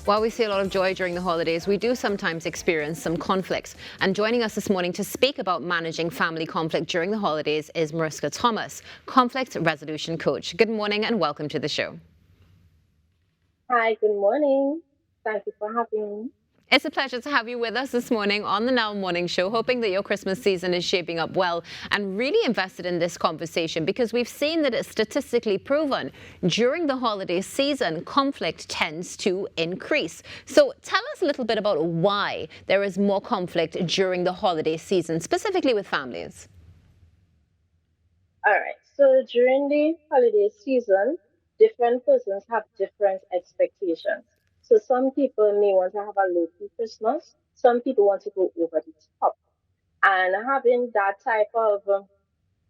While we see a lot of joy during the holidays, we do sometimes experience some conflicts. And joining us this morning to speak about managing family conflict during the holidays is Mauriska Thomas, conflict resolution coach. Good morning and welcome to the show. Hi, good morning. Thank you for having me. It's a pleasure to have you with us this morning on the Now Morning Show, hoping that your Christmas season is shaping up well and really invested in this conversation because we've seen that it's statistically proven during the holiday season, conflict tends to increase. So tell us a little bit about why there is more conflict during the holiday season, specifically with families. All right, so during the holiday season, different persons have different expectations. So some people may want to have a low key Christmas, some people want to go over the top. And having that type of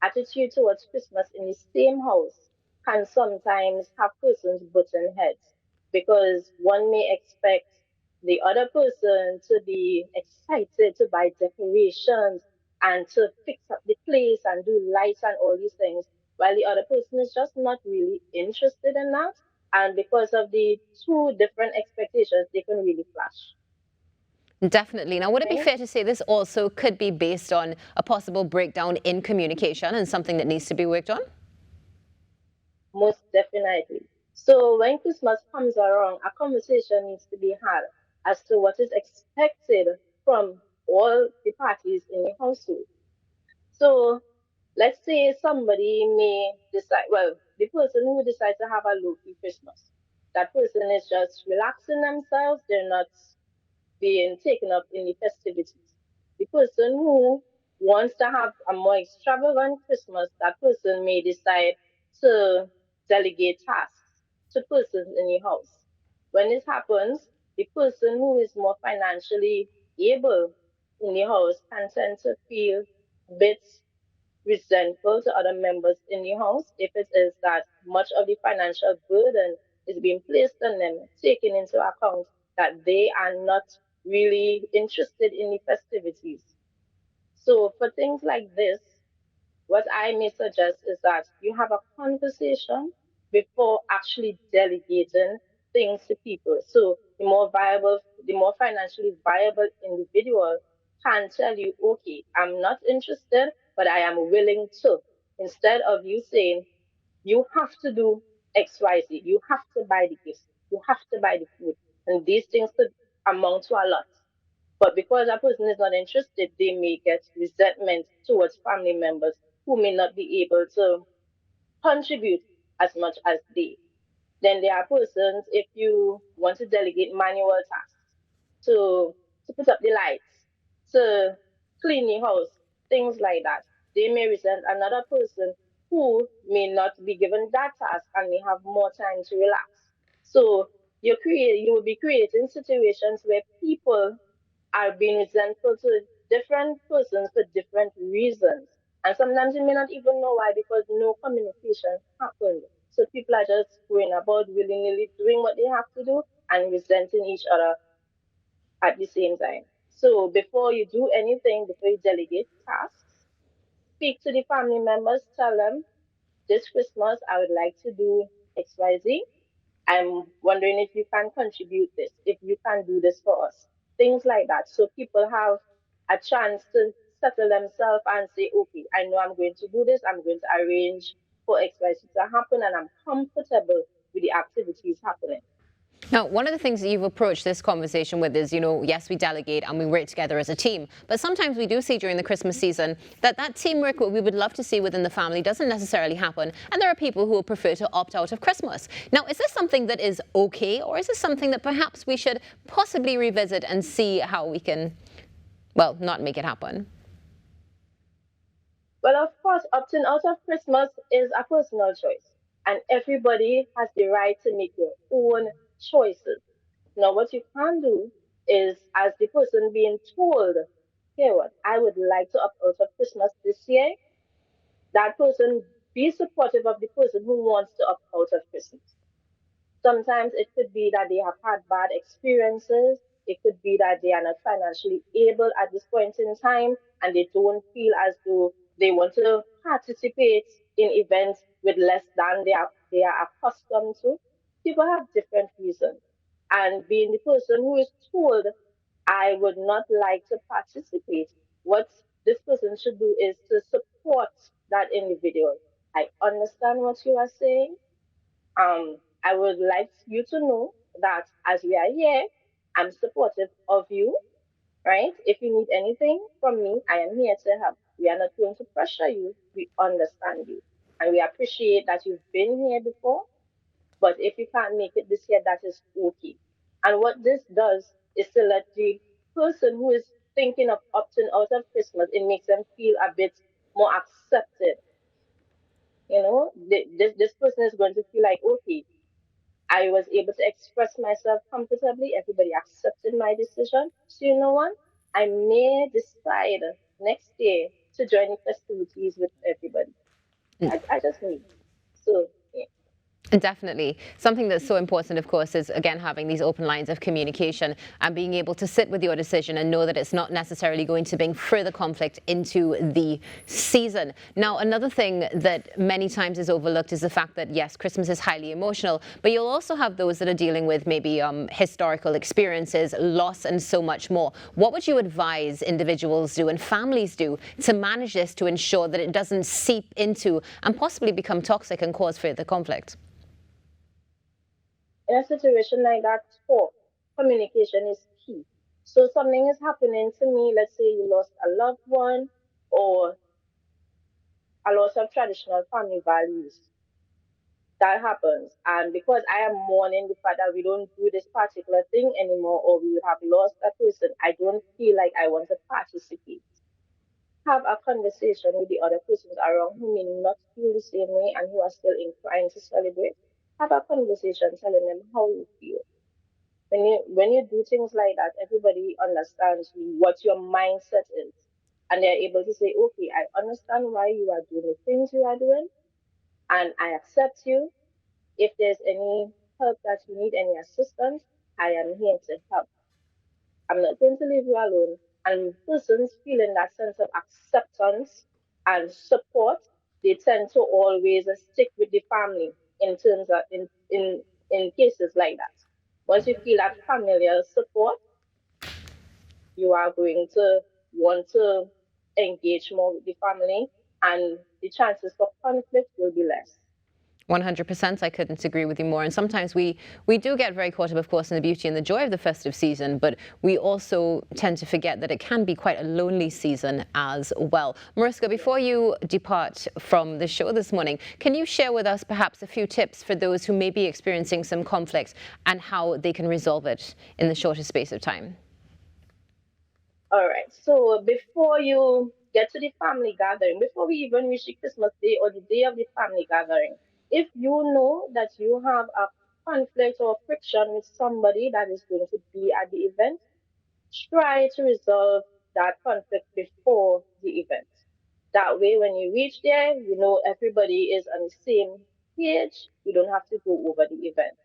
attitude towards Christmas in the same house can sometimes have persons button heads because one may expect the other person to be excited to buy decorations and to fix up the place and do lights and all these things, while the other person is just not really interested in that. And because of the two different expectations, they can really clash. Definitely. Now, would it be Right? fair to say this also could be based on a possible breakdown in communication and something that needs to be worked on? Most definitely. So when Christmas comes around, a conversation needs to be had as to what is expected from all the parties in the household. So let's say somebody may decide, well, the person who decides to have a low-key Christmas, that person is just relaxing themselves. They're not being taken up in the festivities. The person who wants to have a more extravagant Christmas, that person may decide to delegate tasks to persons in the house. When this happens, the person who is more financially able in the house can tend to feel a bit resentful to other members in the house if it is that much of the financial burden is being placed on them, taking into account that they are not really interested in the festivities. So, for things like this, what I may suggest is that you have a conversation before actually delegating things to people. So the more financially viable individual can tell you, okay, I'm not interested, but I am willing to. Instead of you saying, you have to do XYZ, you have to buy the gifts, you have to buy the food. And these things could amount to a lot. But because a person is not interested, they may get resentment towards family members who may not be able to contribute as much as they. Then there are persons, if you want to delegate manual tasks to, to put up the lights, to clean the house, things like that, they may resent another person who may not be given that task and may have more time to relax. So you will be creating situations where people are being resentful to different persons for different reasons. And sometimes you may not even know why because no communication happened. So people are just going about willy nilly doing what they have to do and resenting each other at the same time. So before you do anything, before you delegate tasks, speak to the family members, tell them this Christmas I would like to do XYZ. I'm wondering if you can contribute this, if you can do this for us, things like that. So people have a chance to settle themselves and say, okay, I know I'm going to do this, I'm going to arrange for XYZ to happen, and I'm comfortable with the activities happening. Now, one of the things that you've approached this conversation with is, yes, we delegate and we work together as a team. But sometimes we do see during the Christmas season that teamwork what we would love to see within the family doesn't necessarily happen. And there are people who would prefer to opt out of Christmas. Now, is this something that is okay, or is this something that perhaps we should possibly revisit and see how we can, well, not make it happen? Well, of course, opting out of Christmas is a personal choice, and everybody has the right to make their own choices. Now, what you can do is, as the person being told, here what, I would like to opt out of Christmas this year, that person be supportive of the person who wants to opt out of Christmas. Sometimes it could be that they have had bad experiences. It could be that they are not financially able at this point in time and they don't feel as though they want to participate in events with less than they are accustomed to. People have different reasons. and being the person who is told I would not like to participate. What this person should do is to support that individual. I understand what you are saying. I would like you to know that as we are here, I'm supportive of you, right? If you need anything from me, I am here to help. We are not going to pressure you. We understand you. And we appreciate that you've been here before. But if you can't make it this year, that is okay. And what this does is to let the person who is thinking of opting out of Christmas, it makes them feel a bit more accepted. This person is going to feel like, okay, I was able to express myself comfortably. Everybody accepted my decision. So you know what? I may decide next year to join the festivities with everybody. I just need. So yeah. Definitely. Something that's so important, of course, is again having these open lines of communication and being able to sit with your decision and know that it's not necessarily going to bring further conflict into the season. Now, another thing that many times is overlooked is the fact that, yes, Christmas is highly emotional, but you'll also have those that are dealing with maybe historical experiences, loss, and so much more. What would you advise individuals do and families do to manage this to ensure that it doesn't seep into and possibly become toxic and cause further conflict? In a situation like that, talk, communication is key. So something is happening to me. Let's say you lost a loved one or a loss of traditional family values. That happens. And because I am mourning the fact that we don't do this particular thing anymore or we have lost a person, I don't feel like I want to participate. Have a conversation with the other persons around who may not feel the same way and who are still inclined to celebrate. Have a conversation telling them how you feel. When you do things like that, everybody understands what your mindset is. And they're able to say, okay, I understand why you are doing the things you are doing, and I accept you. If there's any help that you need, any assistance, I am here to help. I'm not going to leave you alone. And persons feeling that sense of acceptance and support, they tend to always stick with the family in terms of in cases like that. Once you feel that familiar support, you are going to want to engage more with the family, and the chances for conflict will be less. 100%. I couldn't agree with you more. And sometimes we do get very caught up, of course, in the beauty and the joy of the festive season, but we also tend to forget that it can be quite a lonely season as well. Mauriska, before you depart from the show this morning, can you share with us perhaps a few tips for those who may be experiencing some conflict and how they can resolve it in the shortest space of time? All right. So before you get to the family gathering, before we even reach the Christmas day or the day of the family gathering, if you know that you have a conflict or friction with somebody that is going to be at the event, try to resolve that conflict before the event. That way, when you reach there, you know everybody is on the same page. You don't have to go over the event.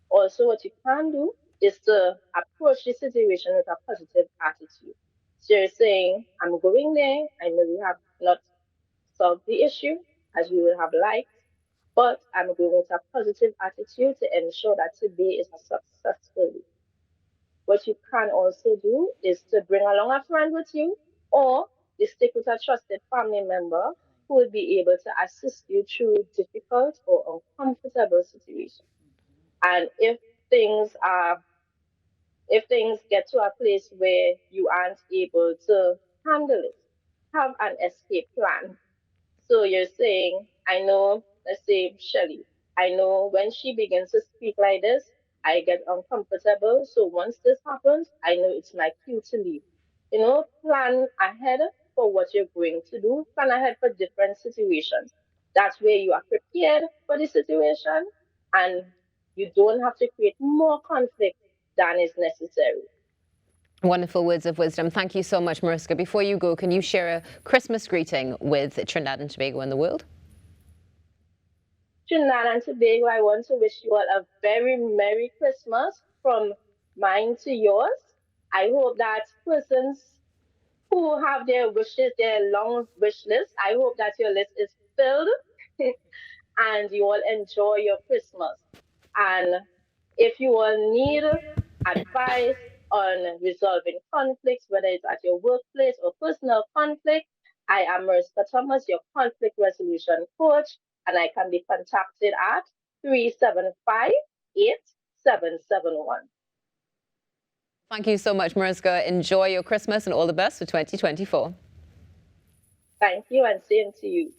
Also, what you can do is to approach the situation with a positive attitude. So you're saying, I'm going there. I know we have not solved the issue as we would have liked, but I'm going with a positive attitude to ensure that today is a successful day. What you can also do is to bring along a friend with you, or you stick with a trusted family member who will be able to assist you through difficult or uncomfortable situations. And things are if things get to a place where you aren't able to handle it, have an escape plan. So you're saying, I know, let's say Shelly, I know when she begins to speak like this, I get uncomfortable. So once this happens, I know it's my cue to leave. Plan ahead for what you're going to do, plan ahead for different situations. That's where you are prepared for the situation and you don't have to create more conflict than is necessary. Wonderful words of wisdom. Thank you so much, Mauriska. Before you go, can you share a Christmas greeting with Trinidad and Tobago and the world? Trinidad and Tobago, I want to wish you all a very Merry Christmas from mine to yours. I hope that persons who have their wishes, their long wish list, I hope that your list is filled and you all enjoy your Christmas. And If you will need advice on resolving conflicts, whether it's at your workplace or personal conflict, I am Mauriska Thomas, your conflict resolution coach, and I can be contacted at 375-8771. Thank you so much, Mauriska. Enjoy your Christmas and all the best for 2024. Thank you, and same to you.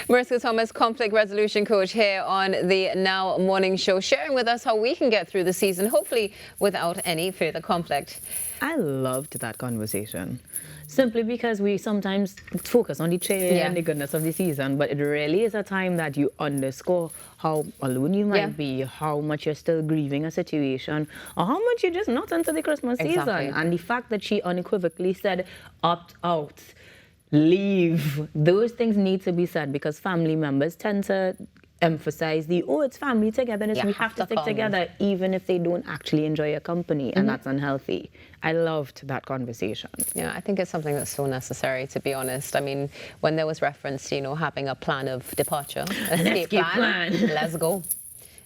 Mauriska Thomas, conflict resolution coach here on the Now Morning Show, sharing with us how we can get through the season, hopefully without any further conflict. I loved that conversation. Simply because we sometimes focus on the cheer and the goodness of the season, but it really is a time that you underscore how alone you might be, how much you're still grieving a situation, or how much you're just not into the Christmas season. And the fact that she unequivocally said, opt out, leave, those things need to be said, because family members tend to emphasize it's family togetherness. We have to stick together even if they don't actually enjoy your company, and that's unhealthy. I loved that conversation. Yeah, I think it's something that's so necessary, to be honest. I mean, when there was reference to, having a plan of departure, an escape plan, let's go.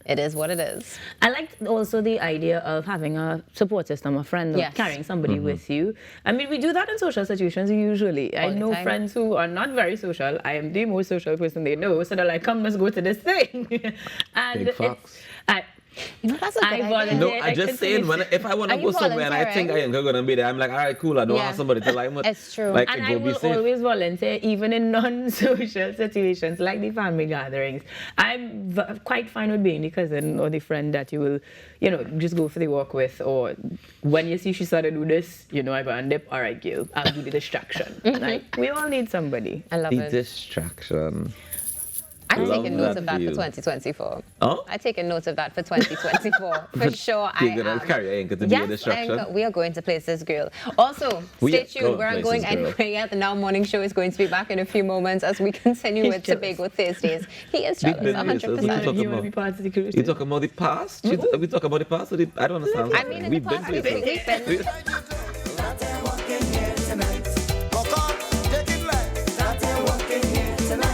It is what it is. I liked also the idea of having a support system, a friend, or carrying somebody with you. I mean, we do that in social situations usually. I know friends who are not very social. I am the most social person they know. So they're like, come, let's go to this thing. And Big facts. That's a good idea. No, I'm just saying, if I want to go somewhere and I think I ain't going to be there, I'm like, all right, cool, I don't have somebody to like. It's true. Like, and I will always volunteer, even in non-social situations, like the family gatherings. I'm quite fine with being the cousin or the friend that you will, just go for the walk with, or when you see she started to do this, I go and dip, all right, girl, I'll do the distraction. Like, we all need somebody. I love it. The distraction. I'm taking note of that for 2024. Oh? I take a note of that for 2024. For sure, I am. Carry your anchor to be a distraction. We are going to places, girl. Also, stay tuned. We're not going anywhere yet. The Now Morning Show is going to be back in a few moments as we continue with Tobago Thursdays. He is jealous, 100%. You talking about the past? We talk about the past? I don't understand. I mean, in the past, we've been...